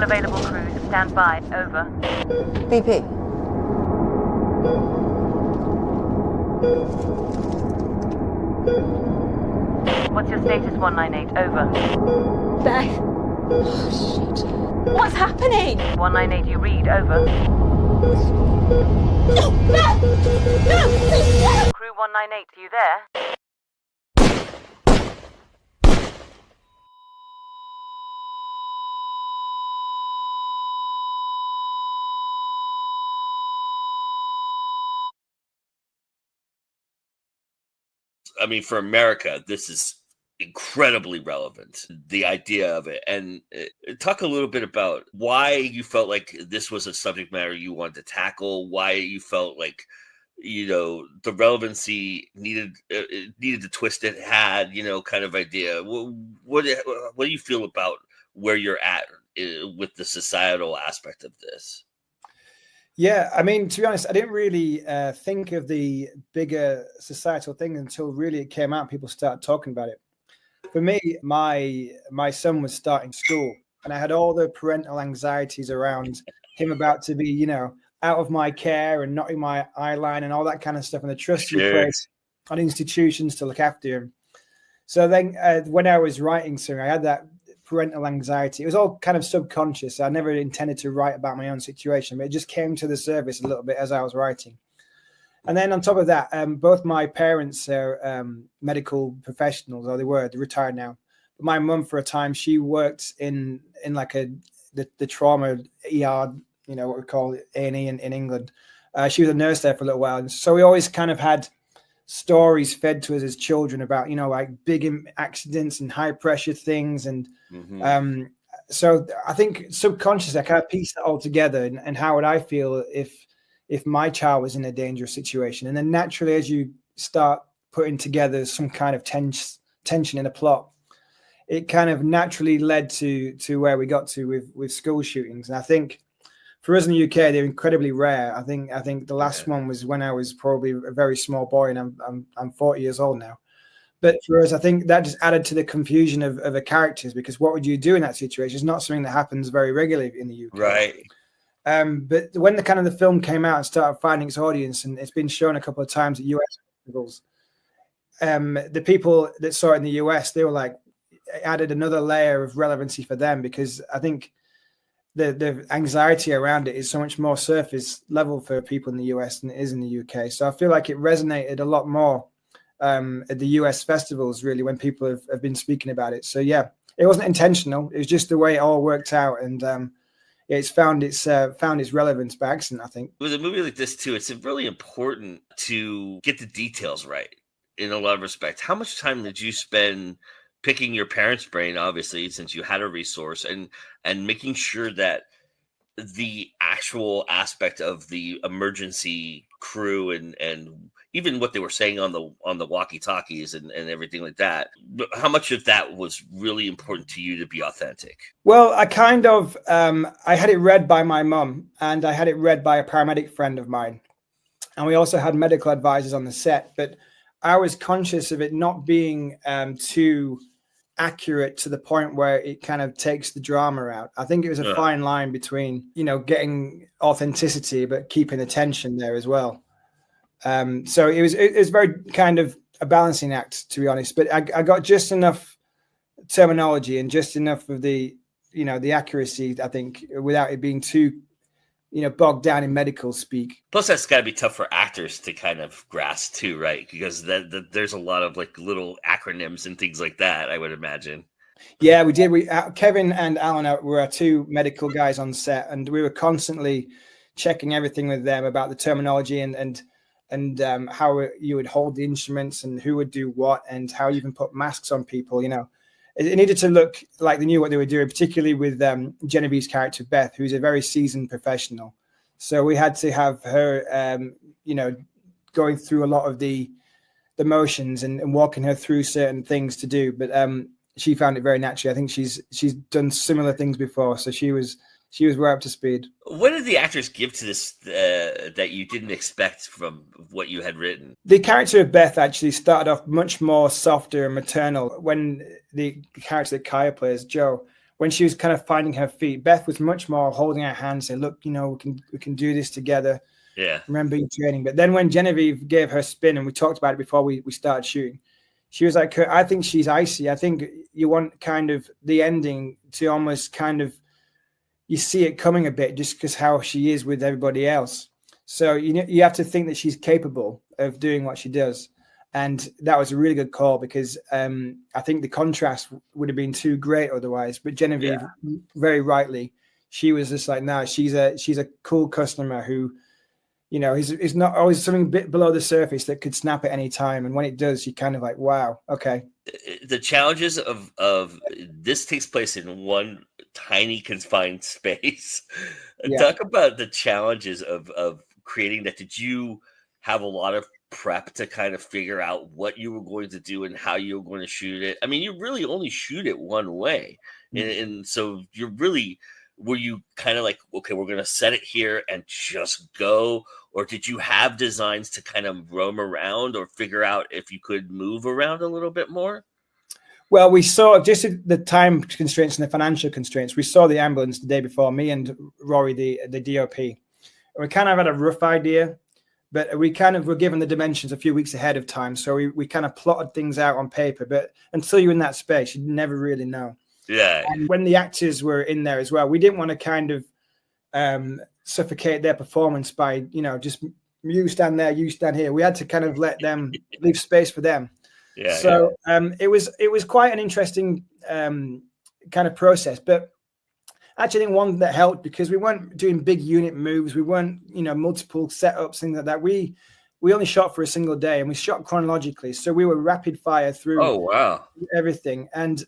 available crews. Stand by. Over. BP. What's your status, 198? Over. Beth. Oh, shit. What's happening? 198, you read. Over. No! Beth! No! Please, no! Crew 198, are you there? I mean, for America, this is incredibly relevant, the idea of it. And talk a little bit about why you felt like this was a subject matter you wanted to tackle, why you felt like, the relevancy needed the twist it had, kind of idea. What do you feel about where you're at with the societal aspect of this? Yeah, I mean, to be honest, I didn't really think of the bigger societal thing until really it came out. People started talking about it. For me, my son was starting school, and I had all the parental anxieties around him about to be, out of my care and not in my eye line and all that kind of stuff, and the trust you place on institutions to look after him. So then when I was writing something, I had that parental anxiety. It was all kind of subconscious. I never intended to write about my own situation, but it just came to the surface a little bit as I was writing. And then on top of that, both my parents are medical professionals, or they're retired now. But my mum, for a time, she worked in like the trauma ER, what we call A&E in England. She was a nurse there for a little while. And so we always kind of had stories fed to us as children about, like big accidents and high pressure things. And so I think subconsciously I kind of pieced that all together. And how would I feel if my child was in a dangerous situation? And then naturally, as you start putting together some kind of tension in a plot, it kind of naturally led to where we got to with school shootings. And I think for us in the UK, they're incredibly rare. I think the last one was when I was probably a very small boy, and I'm 40 years old now. But for us, I think that just added to the confusion of the characters, because what would you do in that situation? It's not something that happens very regularly in the UK. Right. But when the film came out and started finding its audience, and it's been shown a couple of times at US festivals, the people that saw it in the US, they were like, it added another layer of relevancy for them, because I think the anxiety around it is so much more surface level for people in the US than it is in the UK. So I feel like it resonated a lot more at the US festivals, really, when people have been speaking about it. So yeah, it wasn't intentional. It was just the way it all worked out. And it's found its relevance by accident, I think. With a movie like this too, it's really important to get the details right in a lot of respects. How much time did you spend picking your parents' brain, obviously, since you had a resource, and making sure that the actual aspect of the emergency crew and even what they were saying on the walkie-talkies and everything like that, how much of that was really important to you to be authentic? Well, I kind of I had it read by my mum, and I had it read by a paramedic friend of mine, and we also had medical advisors on the set, but I was conscious of it not being too accurate to the point where it kind of takes the drama out. I think it was a fine line between, getting authenticity, but keeping the tension there as well. So it was very kind of a balancing act, to be honest, but I got just enough terminology and just enough of the accuracy, I think, without it being too, bogged down in medical speak. Plus, that's got to be tough for actors to kind of grasp too, right? Because there's a lot of like little acronyms and things like that, I would imagine. Yeah, we did. Kevin and Alan were our two medical guys on set, and we were constantly checking everything with them about the terminology and how you would hold the instruments and who would do what and how you can put masks on people. It needed to look like they knew what they were doing, particularly with Genevieve's character, Beth, who's a very seasoned professional. So we had to have her, going through a lot of the motions and walking her through certain things to do. But she found it very natural. I think she's done similar things before. So she was right up to speed. What did the actors give to this that you didn't expect from what you had written? The character of Beth actually started off much more softer and maternal. When the character that Kaya plays, Joe, when she was kind of finding her feet, Beth was much more holding her hand, saying, look, you know, we can do this together. Yeah. Remember your training. But then when Genevieve gave her spin, and we talked about it before we started shooting, she was like, I think she's icy. I think you want kind of the ending to almost kind of, you see it coming a bit just because how she is with everybody else. So you have to think that she's capable of doing what she does. And that was a really good call because I think the contrast would have been too great otherwise. But Genevieve, very rightly, she was just like, no, she's a cool customer who, you know, is not always something a bit below the surface that could snap at any time. And when it does, you kind of like, wow, okay. The challenges of this takes place in one tiny confined space. Talk about the challenges of creating that. Did you have a lot of prep to kind of figure out what you were going to do and how you were going to shoot it? I mean, you really only shoot it one way. And so were you kind of like, okay, we're going to set it here and just go? Or did you have designs to kind of roam around or figure out if you could move around a little bit more? Well, we saw just the time constraints and the financial constraints. We saw the ambulance the day before, me and Rory, the DOP. And we kind of had a rough idea, but we kind of were given the dimensions a few weeks ahead of time. So we kind of plotted things out on paper, but until you're in that space, you never really know. Yeah. And when the actors were in there as well, we didn't want to kind of suffocate their performance by, you know, just you stand there, you stand here. We had to kind of let them leave space for them. Yeah. So it was quite an interesting kind of process, but actually I think one that helped because we weren't doing big unit moves. We weren't, you know, multiple setups, things like that. We only shot for a single day and we shot chronologically. So we were rapid fire through everything. And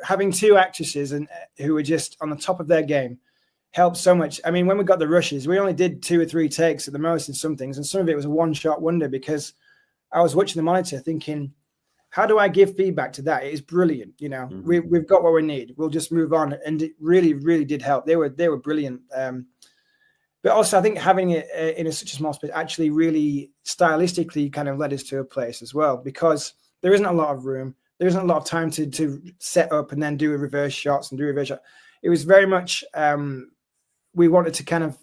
having two actresses and who were just on the top of their game helped so much. I mean, when we got the rushes, we only did 2 or 3 takes at the most in some things. And some of it was a one-shot wonder because I was watching the monitor thinking, how do I give feedback to that? It is brilliant. You know, we've got what we need. We'll just move on. And it really, really did help. They were brilliant. But also I think having it in such a small space actually really stylistically kind of led us to a place as well, because there isn't a lot of room. There isn't a lot of time to set up and then do a reverse shots and do a reverse shot. It was very much, we wanted to kind of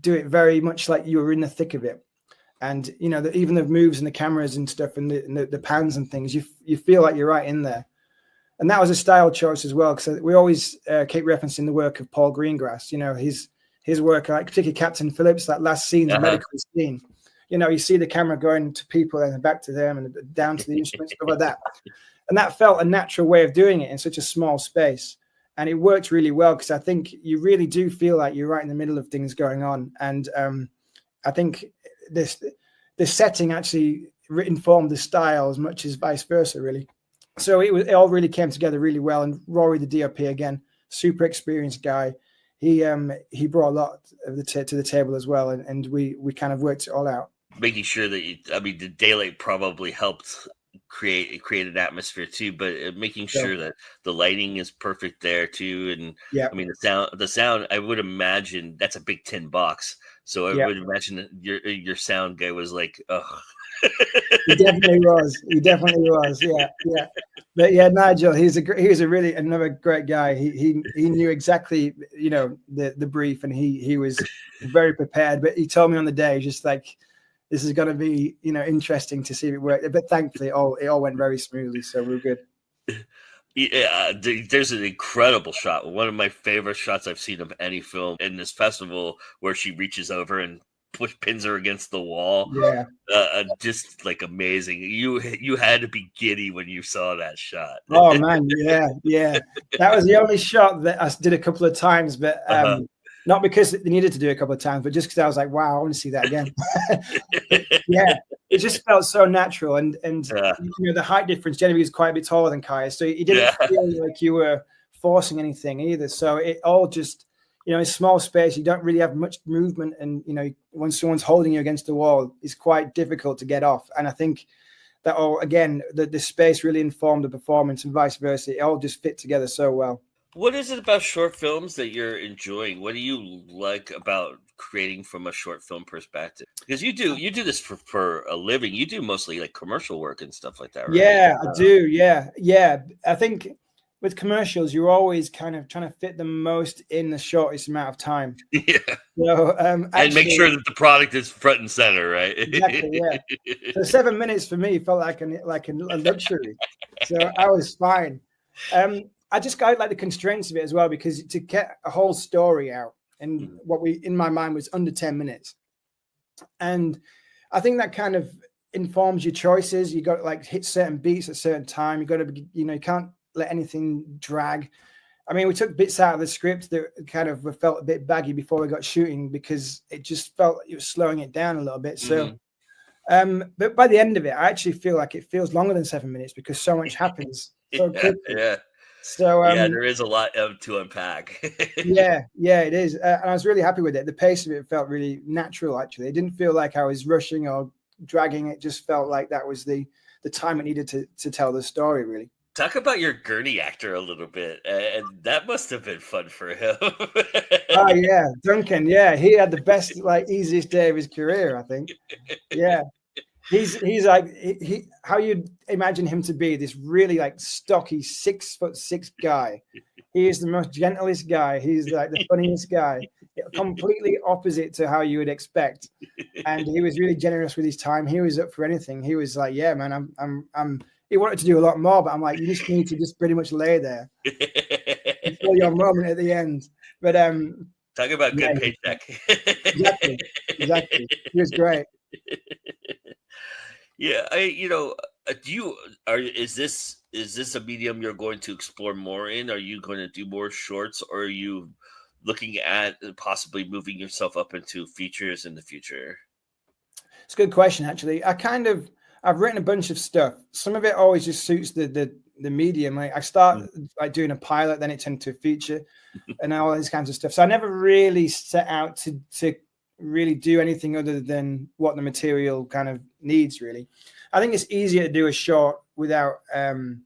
do it very much like you were in the thick of it. And, you know, even the moves and the cameras and stuff and the pans and things, you feel like you're right in there. And that was a style choice as well, because we always keep referencing the work of Paul Greengrass, you know, his work, like particularly Captain Phillips, that last scene, the medical scene. You know, you see the camera going to people and back to them and down to the instruments, stuff like that. And that felt a natural way of doing it in such a small space. And it worked really well because I think you really do feel like you're right in the middle of things going on. And I think the setting actually informed the style as much as vice versa, really. So it all really came together really well. And Rory, the DOP, again, super experienced guy. He brought a lot of to the table as well. And we kind of worked it all out. Making sure that the daylight probably helped create an atmosphere too, but making sure that the lighting is perfect there too. And I mean, the sound, I would imagine that's a big tin box. So I would imagine that your sound guy was like, oh. He definitely was. Yeah. But yeah, Nigel, he was another great guy. He knew exactly, you know, the brief, and he was very prepared. But he told me on the day, just like, this is going to be, you know, interesting to see if it worked. But thankfully, it all went very smoothly, so we're good. Yeah, there's an incredible shot. One of my favorite shots I've seen of any film in this festival, where she reaches over and pins her against the wall. Yeah, just like amazing. You had to be giddy when you saw that shot. Oh man, yeah. That was the only shot that I did a couple of times, but not because they needed to do it a couple of times, but just because I was like, wow, I want to see that again. Yeah, it just felt so natural. And you know, the height difference, Genevieve is quite a bit taller than Kaya, so you didn't feel like you were forcing anything either. So it all just, you know, in a small space, you don't really have much movement. And, you know, when someone's holding you against the wall, it's quite difficult to get off. And I think that all, again, the space really informed the performance and vice versa. It all just fit together so well. What is it about short films that you're enjoying? What do you like about creating from a short film perspective? Because you do this for a living. You do mostly like commercial work and stuff like that, right? Yeah, I do. Yeah. I think with commercials, you're always kind of trying to fit the most in the shortest amount of time. Yeah. So, And actually, make sure that the product is front and center, right? exactly, yeah. So 7 minutes for me felt like a luxury. So I was fine. I just got like the constraints of it as well, because to get a whole story out and what in my mind was under 10 minutes. And I think that kind of informs your choices. You got to like hit certain beats at a certain time. You got to be, you can't let anything drag. I mean, we took bits out of the script that kind of felt a bit baggy before we got shooting, because it just felt it was slowing it down a little bit. So, but by the end of it, I actually feel like it feels longer than 7 minutes, because so much happens so quickly. Yeah. So there is a lot to unpack. yeah, it is. And I was really happy with it. The pace of it felt really natural, actually. It didn't feel like I was rushing or dragging. It just felt like that was the time it needed to tell the story, really. Talk about your gurney actor a little bit, and that must have been fun for him. Oh yeah, Duncan. Yeah, he had the best, like, easiest day of his career, I think. Yeah, he's like he how you'd imagine him to be, this really like stocky 6'6" guy. He is the most gentlest guy. He's like the funniest guy, completely opposite to how you would expect. And he was really generous with his time. He was up for anything. He was like, yeah, man, I'm. He wanted to do a lot more, but I'm like, you just need to just pretty much lay there until your moment at the end. But talk about good paycheck. Exactly. He was great. Yeah, is this a medium you're going to explore more in? Are you going to do more shorts, or are you looking at possibly moving yourself up into features in the future? It's a good question, actually. I've written a bunch of stuff. Some of it always just suits the medium. Like I start like doing a pilot, then it turned to a feature, and all these kinds of stuff. So I never really set out to really do anything other than what the material kind of needs, really. I think it's easier to do a short without, when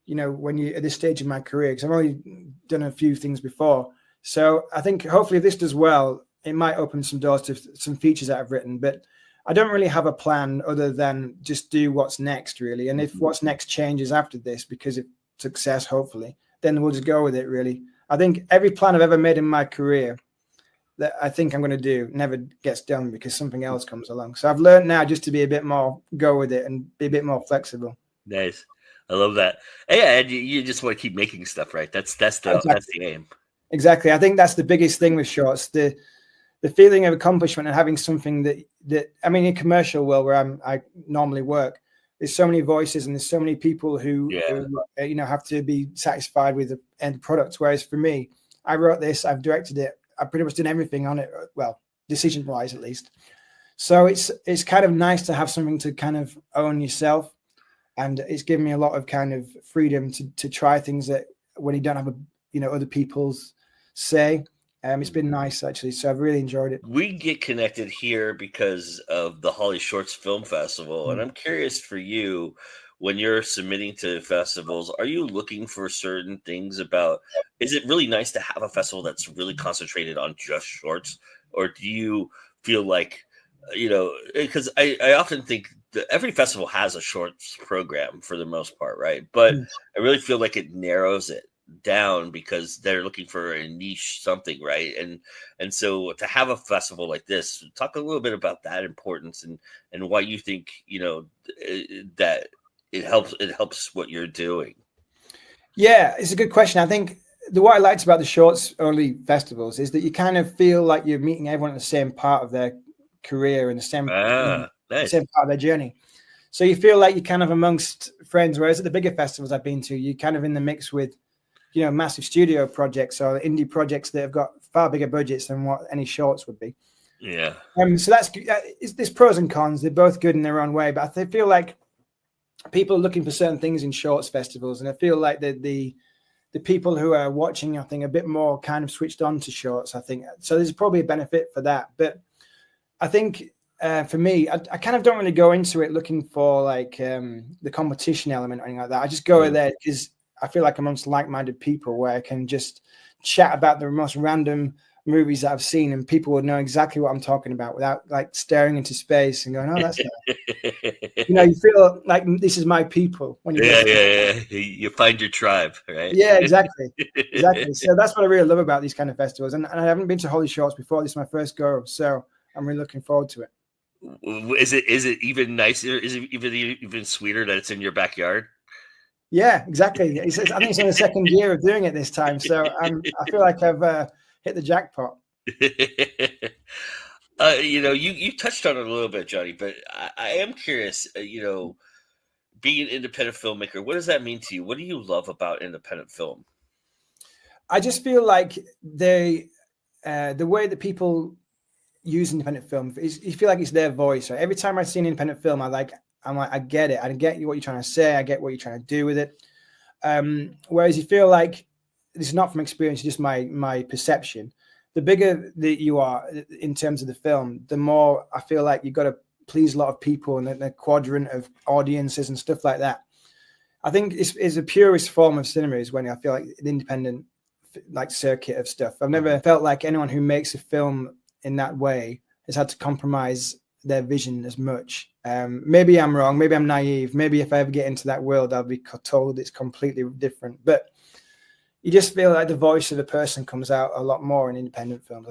you're at this stage in my career, because I've only done a few things before. So I think hopefully if this does well, it might open some doors to some features that I've written, but I don't really have a plan other than just do what's next, really. And if what's next changes after this because of success, hopefully, then we'll just go with it, really. I think every plan I've ever made in my career that I think I'm going to do never gets done because something else comes along. So I've learned now just to be a bit more go with it and be a bit more flexible. Nice. I love that. Yeah, and you just want to keep making stuff, right? That's the aim. Exactly. I think that's the biggest thing with shorts. The feeling of accomplishment and having something that I mean, in commercial world where I normally work, there's so many voices and there's so many people who have to be satisfied with the end product. Whereas for me, I wrote this, I've directed it, I've pretty much done everything on it. Well, decision wise, at least. So it's kind of nice to have something to kind of own yourself, and it's given me a lot of kind of freedom to try things that when you don't have other people's say. It's been nice, actually. So I've really enjoyed it. We get connected here because of the Hollyshorts Film Festival. And I'm curious for you, when you're submitting to festivals, are you looking for certain things about, is it really nice to have a festival that's really concentrated on just shorts? Or do you feel like, because I often think that every festival has a shorts program for the most part, right? But I really feel like it narrows it down because they're looking for a niche something, right? And so to have a festival like this, talk a little bit about that importance and why you think that it helps what you're doing. Yeah, it's a good question. I think what I liked about the shorts only festivals is that you kind of feel like you're meeting everyone at the same part of their career and the same nice. same part of their journey. So you feel like you're kind of amongst friends, whereas at the bigger festivals I've been to, you're kind of in the mix with massive studio projects or indie projects that have got far bigger budgets than what any shorts would be. Yeah. So there's pros and cons. They're both good in their own way, but I feel like people are looking for certain things in shorts festivals, and I feel like the people who are watching, I think, a bit more kind of switched on to shorts. I think so. There's probably a benefit for that, but I think for me, I kind of don't really go into it looking for like the competition element or anything like that. I just go there because I feel like amongst like-minded people where I can just chat about the most random movies that I've seen, and people would know exactly what I'm talking about without like staring into space and going, "Oh, that's nice." You know, you feel like this is my people when you yeah. You find your tribe, right? Yeah, exactly. So that's what I really love about these kind of festivals. And I haven't been to Hollyshorts before. This is my first go, so I'm really looking forward to it. Is it even nicer? Is it even sweeter that it's in your backyard? Yeah, exactly. I think it's in the second year of doing it this time, so I feel like I've hit the jackpot. You know, you touched on it a little bit, Johnny, but I am curious. You know, being an independent filmmaker, what does that mean to you? What do you love about independent film? I just feel like the way that people use independent film is, you feel like it's their voice. Right? Every time I see an independent film, I'm like, I get it. I get what you're trying to say. I get what you're trying to do with it. Whereas you feel like, this is not from experience, just my perception. The bigger that you are in terms of the film, the more I feel like you've got to please a lot of people and the quadrant of audiences and stuff like that. I think it's the purest form of cinema is when I feel like the independent like circuit of stuff. I've never felt like anyone who makes a film in that way has had to compromise their vision as much. Maybe I'm wrong. Maybe I'm naive. Maybe if I ever get into that world, I'll be told it's completely different. But you just feel like the voice of the person comes out a lot more in independent films.